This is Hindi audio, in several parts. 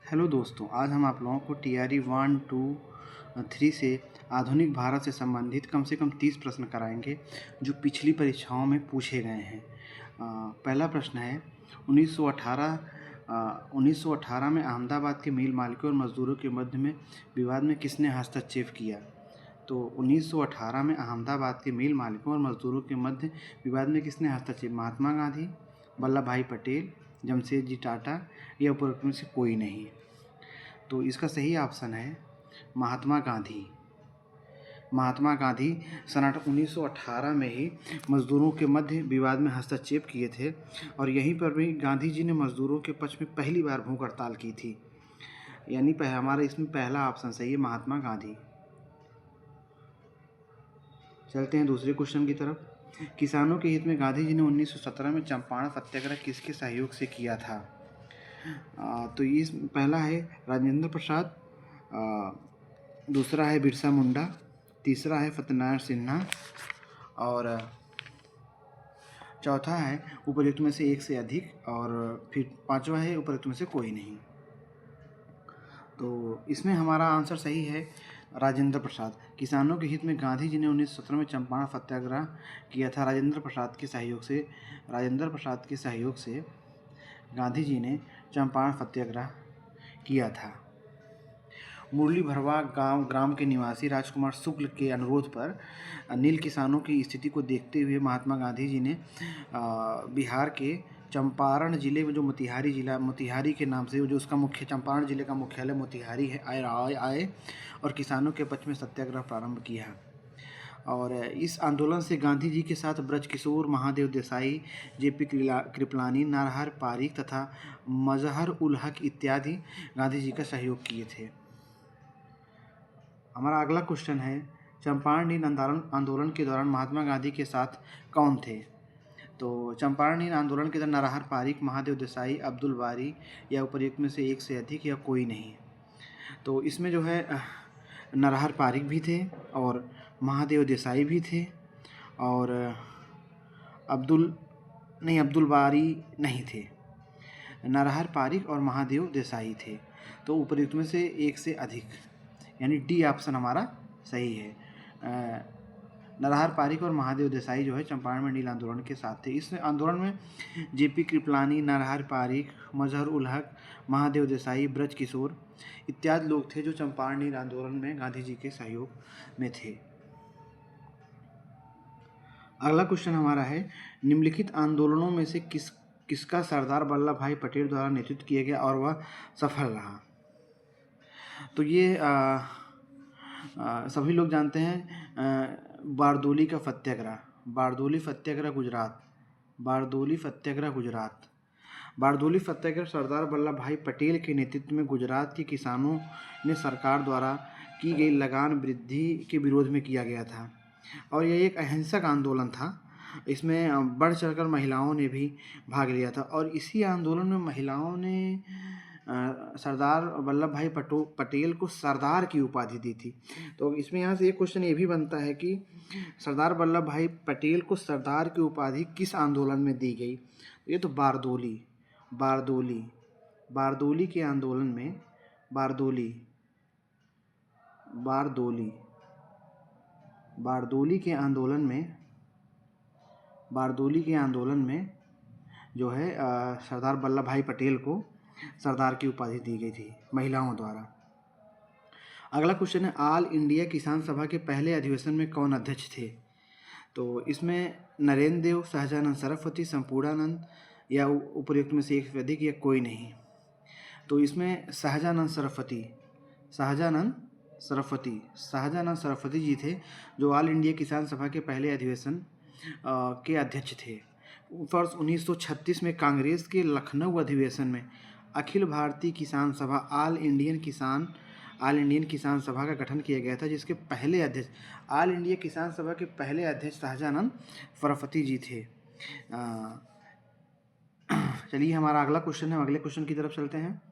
हेलो दोस्तों, आज हम आप लोगों को TRE 1, 2, 3 से आधुनिक भारत से संबंधित कम से कम 30 प्रश्न कराएंगे जो पिछली परीक्षाओं में पूछे गए हैं। पहला प्रश्न है 1918 में अहमदाबाद के मिल मालिकों और मजदूरों के मध्य में विवाद में किसने हस्तक्षेप किया? तो 1918 में अहमदाबाद के मिल मालिकों और मजदूरों के मध्य विवाद में किसने हस्तक्षेप? महात्मा गांधी, वल्लभ भाई पटेल, जमशेदजी टाटा या उपरोक्त में से कोई नहीं। तो इसका सही ऑप्शन है महात्मा गांधी। महात्मा गांधी सन 1918 में ही मजदूरों के मध्य विवाद में हस्तक्षेप किए थे और यहीं पर भी गांधी जी ने मजदूरों के पक्ष में पहली बार भूख हड़ताल की थी। यानी हमारा इसमें पहला ऑप्शन सही है, महात्मा गांधी। चलते हैं दूसरे क्वेश्चन की तरफ। किसानों के हित में गांधी जी ने 1917 में चंपारण सत्याग्रह किसके सहयोग से किया था? तो इस पहला है राजेंद्र प्रसाद, दूसरा है बिरसा मुंडा, तीसरा है सत्यनारायण सिन्हा और चौथा है उपर्युक्त में से एक से अधिक और फिर पांचवा है उपर्युक्त में से कोई नहीं। तो इसमें हमारा आंसर सही है राजेंद्र प्रसाद। किसानों के हित में गांधी जी ने 1917 में चंपारण सत्याग्रह किया था। राजेंद्र प्रसाद के सहयोग से गांधी जी ने चंपारण सत्याग्रह किया था। मुरली भरवा ग्राम के निवासी राजकुमार शुक्ल के अनुरोध पर नील किसानों की स्थिति को देखते हुए महात्मा गांधी जी ने बिहार के चंपारण जिले में जो मोतिहारी के नाम से जो उसका मुख्य चंपारण जिले का मुख्यालय मोतिहारी है आए और किसानों के पक्ष में सत्याग्रह प्रारंभ किया। और इस आंदोलन से गांधी जी के साथ ब्रजकिशोर, महादेव देसाई, JP कृपलानी, नरहर पारिक तथा मजहर उल हक इत्यादि गांधी जी का सहयोग किए थे। हमारा अगला क्वेश्चन है चंपारण नील आंदोलन के दौरान महात्मा गांधी के साथ कौन थे? तो चंपारण नील आंदोलन के दौरान नरहर पारिक, महादेव देसाई, अब्दुल बारी या उपर्युक्त में से एक से अधिक या कोई नहीं। तो इसमें जो है नरहर पारिक भी थे और महादेव देसाई भी थे और अब्दुल बारी नहीं थे। नरहर पारिक और महादेव देसाई थे। तो उपर्युक्त में से एक से अधिक, यानी डी ऑप्शन हमारा सही है। नरहर पारिक और महादेव देसाई जो है चंपारण में नील आंदोलन के साथ थे। इस आंदोलन में JP कृपलानी, नरहर पारिक, मजहर उल हक, महादेव देसाई, ब्रजकिशोर इत्यादि लोग थे जो चंपारण नील आंदोलन में गांधी जी के सहयोग में थे। अगला क्वेश्चन हमारा है निम्नलिखित आंदोलनों में से किसका सरदार वल्लभ भाई पटेल द्वारा नेतृत्व किया गया और वह सफल रहा? तो ये सभी लोग जानते हैं बारदोली सत्याग्रह सरदार वल्लभ भाई पटेल के नेतृत्व में गुजरात के किसानों ने सरकार द्वारा की गई लगान वृद्धि के विरोध में किया गया था और यह एक अहिंसक आंदोलन था। इसमें बढ़ चढ़कर महिलाओं ने भी भाग लिया था और इसी आंदोलन में महिलाओं ने सरदार वल्लभ भाई पटेल को सरदार की उपाधि दी थी। तो इसमें यहाँ से एक क्वेश्चन ये भी बनता है कि सरदार वल्लभ भाई पटेल को सरदार की उपाधि किस आंदोलन में दी गई? ये तो बारदोली के आंदोलन में बारदोली के आंदोलन में जो है सरदार वल्लभ भाई पटेल को सरदार की उपाधि दी गई थी महिलाओं द्वारा। अगला क्वेश्चन है ऑल इंडिया किसान सभा के पहले अधिवेशन में कौन अध्यक्ष थे? तो इसमें नरेंद्र देव, सहजानंद सरस्वती, संपूर्णानंद या उपर्युक्त में से एक से अधिक या कोई नहीं। तो इसमें सहजानंद सरस्वती जी थे जो ऑल इंडिया किसान सभा के पहले अधिवेशन के अध्यक्ष थे। वर्ष 1936 में कांग्रेस के लखनऊ अधिवेशन में अखिल भारतीय किसान सभा ऑल इंडियन किसान सभा का गठन किया गया था जिसके पहले अध्यक्ष ऑल इंडिया किसान सभा के पहले अध्यक्ष सहजानंद सरस्वती जी थे। चलिए हमारा अगला क्वेश्चन है, अगले क्वेश्चन की तरफ चलते हैं।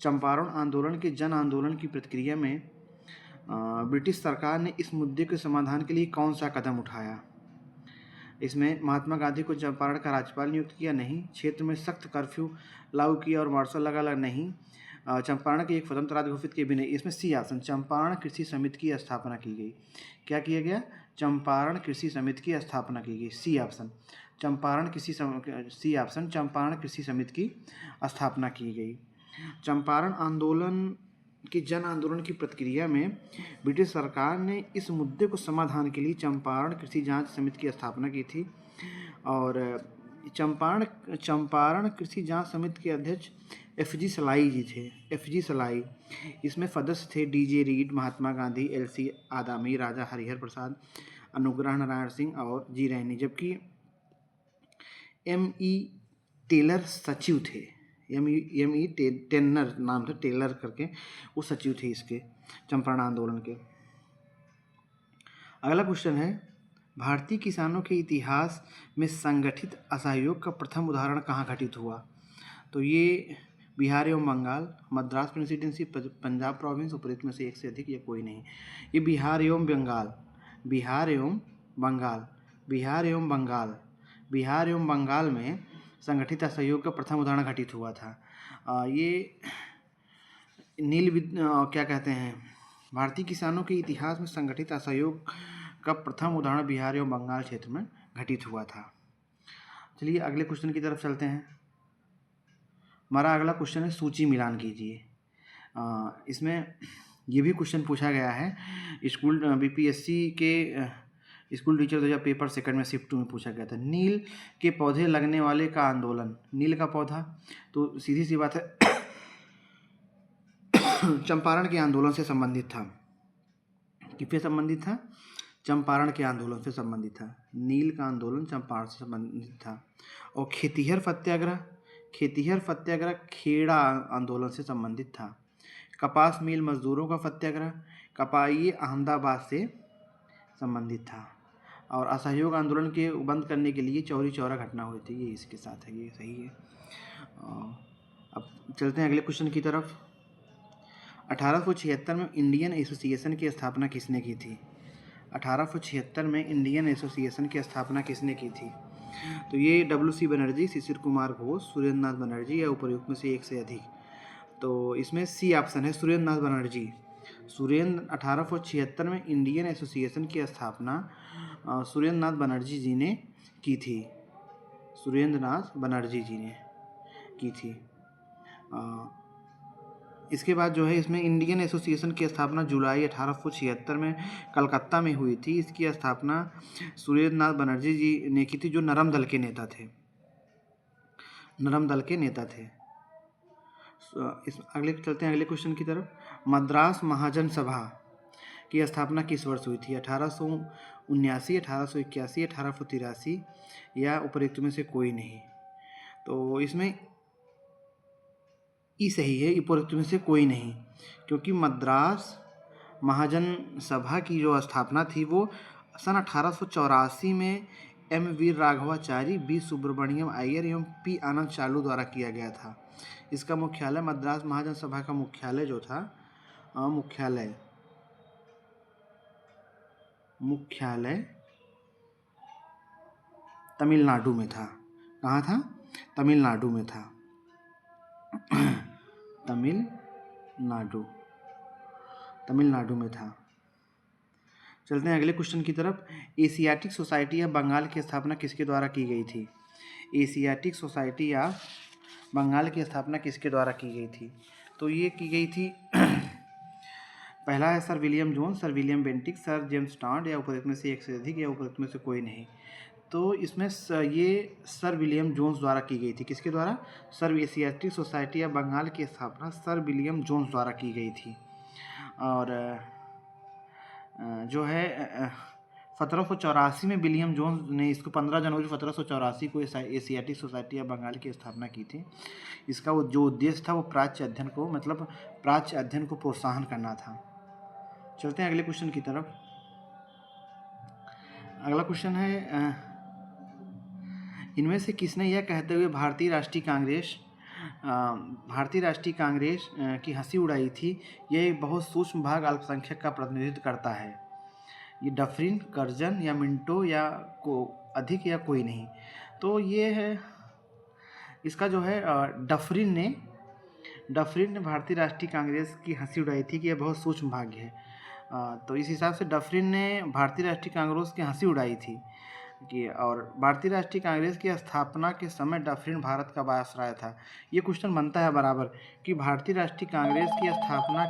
चंपारण आंदोलन के जन आंदोलन की प्रतिक्रिया में ब्रिटिश सरकार ने इस मुद्दे के समाधान के लिए कौन सा कदम उठाया? इसमें महात्मा गांधी को चंपारण का राज्यपाल नियुक्त किया? नहीं। क्षेत्र में सख्त कर्फ्यू लागू किया और मार्शल लगा? नहीं। चंपारण की एक स्वतंत्र राज्य घोषित किए बिना, इसमें सी ऑप्शन, चंपारण कृषि समिति की स्थापना की गई। क्या किया गया? चंपारण कृषि समिति की स्थापना की गई। C option, Champaran C option, Champaran कृषि समिति की स्थापना की गई। चंपारण आंदोलन की जन आंदोलन की प्रक्रिया में ब्रिटिश सरकार ने इस मुद्दे को समाधान के लिए चंपारण कृषि जांच समिति की स्थापना की थी। और चंपारण कृषि जांच समिति के अध्यक्ष एफ.जी. सलाई जी थे। एफ.जी. सलाई। इसमें सदस्य थे DJ. Read, Mahatma Gandhi, LC. आदामी, राजा हरिहर प्रसाद, अनुग्रह नारायण सिंह और जी रैनी, जबकि एम.ई. टेलर सचिव थे। एम.ई. टेनर नाम था, टेलर करके वो सचिव थे इसके चंपारण आंदोलन के। अगला क्वेश्चन है, भारतीय किसानों के इतिहास में संगठित असहयोग का प्रथम उदाहरण कहाँ घटित हुआ? तो ये बिहार एवं बंगाल, मद्रास प्रेसिडेंसी, पंजाब प्रोविंस, उपरोक्त में से एक से अधिक या कोई नहीं। ये बिहार एवं बंगाल, बिहार एवं बंगाल, बिहार एवं बंगाल, बिहार एवं बंगाल में संगठित असहयोग का प्रथम उदाहरण घटित हुआ था। ये क्या कहते हैं, भारतीय किसानों के इतिहास में संगठित असहयोग का प्रथम उदाहरण बिहार एवं बंगाल क्षेत्र में घटित हुआ था। चलिए अगले क्वेश्चन की तरफ चलते हैं। हमारा अगला क्वेश्चन है, सूची मिलान कीजिए। इसमें ये भी क्वेश्चन पूछा गया है, स्कूल बीपीएससी के स्कूल टीचर 2000 पेपर सेकंड में शिफ्ट 2 में पूछा गया था। नील के पौधे लगने वाले का आंदोलन, नील का पौधा, तो सीधी सी बात है चंपारण के आंदोलन से संबंधित था। किससे संबंधित था? चंपारण के आंदोलन से संबंधित था। नील का आंदोलन चंपारण से संबंधित था। और खेतिहर सत्याग्रह, खेतिहर सत्याग्रह खेड़ा आंदोलन से संबंधित था। कपास मिल मजदूरों का सत्याग्रह, कपाई अहमदाबाद से संबंधित था। और असहयोग आंदोलन के बंद करने के लिए चौरी चौरा घटना हुई थी, ये इसके साथ है, ये सही है। अब चलते हैं अगले क्वेश्चन की तरफ। 1876 में इंडियन एसोसिएशन की स्थापना किसने की थी? 1876 में इंडियन एसोसिएशन की स्थापना किसने की थी? तो ये डब्ल्यू.सी. बनर्जी, शिशिर कुमार घोष, सुरेंद्र नाथ बनर्जी या उपर्युक्त में से एक से अधिक। तो इसमें सी ऑप्शन है, सुरेंद्र नाथ बनर्जी। 1876 में इंडियन एसोसिएशन की स्थापना सुरेंद्र नाथ बनर्जी जी ने की थी। सुरेंद्र नाथ बनर्जी जी ने की थी। इसके बाद जो है, इसमें इंडियन एसोसिएशन की स्थापना जुलाई 1876 में कलकत्ता में हुई थी। इसकी स्थापना सुरेंद्र नाथ बनर्जी जी ने की थी, जो नरम दल के नेता थे, नरम दल के नेता थे। इस अगले चलते हैं अगले क्वेश्चन की तरफ। मद्रास महाजन सभा की स्थापना किस वर्ष हुई थी? 1879, 1881, 1883 या उपर्युक्त में से कोई नहीं। तो इसमें ई सही है, उपर्युक्त में से कोई नहीं, क्योंकि मद्रास महाजन सभा की जो स्थापना थी वो सन 1884 में एम वीर राघवाचारी, बी सुब्रमण्यम अय्यर एवं पी आनंद चालू द्वारा किया गया था। इसका मुख्यालय, मद्रास महाजन सभा का मुख्यालय जो था, मुख्यालय तमिलनाडु में था। कहाँ था? तमिलनाडु में था। तमिलनाडु में था। चलते हैं अगले क्वेश्चन की तरफ। एशियाटिक सोसाइटी ऑफ बंगाल की स्थापना किसके द्वारा की गई थी? एशियाटिक सोसाइटी ऑफ बंगाल की स्थापना किसके द्वारा की गई थी? तो ये की गई थी पहला है sir William Jones, sir William Bentinck, sir James Tod या उपर्युक्त में से एक से अधिक या उपर्युक्त में से कोई नहीं। तो इसमें ये सर विलियम जोन्स द्वारा की गई थी। किसके द्वारा? Sir Asiatic Society of Bengal की स्थापना सर विलियम जोन्स द्वारा की गई थी। और जो है 1784 में विलियम जोन्स ने इसको 15 जनवरी 1784 को एशियाटिक सोसाइटी ऑफ बंगाल की स्थापना की थी। इसका वो जो उद्देश्य था वो प्राच्य अध्ययन को, मतलब प्राच्य अध्ययन को प्रोत्साहन करना था। चलते हैं अगले क्वेश्चन की तरफ। अगला क्वेश्चन है, इनमें से किसने यह कहते हुए भारतीय राष्ट्रीय कांग्रेस की हंसी उड़ाई थी, यह एक बहुत सूक्ष्म भाग अल्पसंख्यक का प्रतिनिधित्व करता है? ये डफरिन, कर्जन या मिंटो या को अधिक या कोई नहीं। तो ये है, इसका जो है डफरिन ने डफरिन ने भारतीय राष्ट्रीय कांग्रेस की हंसी उड़ाई थी कि यह बहुत सूक्ष्म भाग्य है। तो इस हिसाब से डफरिन ने भारतीय राष्ट्रीय कांग्रेस की हंसी उड़ाई थी कि, और भारतीय राष्ट्रीय कांग्रेस की स्थापना के समय डफरिन भारत का वायसराय था। ये क्वेश्चन बनता है बराबर कि भारतीय राष्ट्रीय कांग्रेस की स्थापना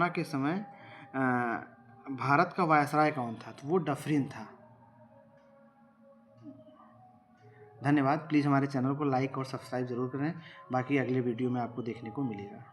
के समय भारत का वायसराय कौन था, तो वो डफरिन था। धन्यवाद। प्लीज़ हमारे चैनल को लाइक और सब्सक्राइब ज़रूर करें, बाकी अगले वीडियो में आपको देखने को मिलेगा।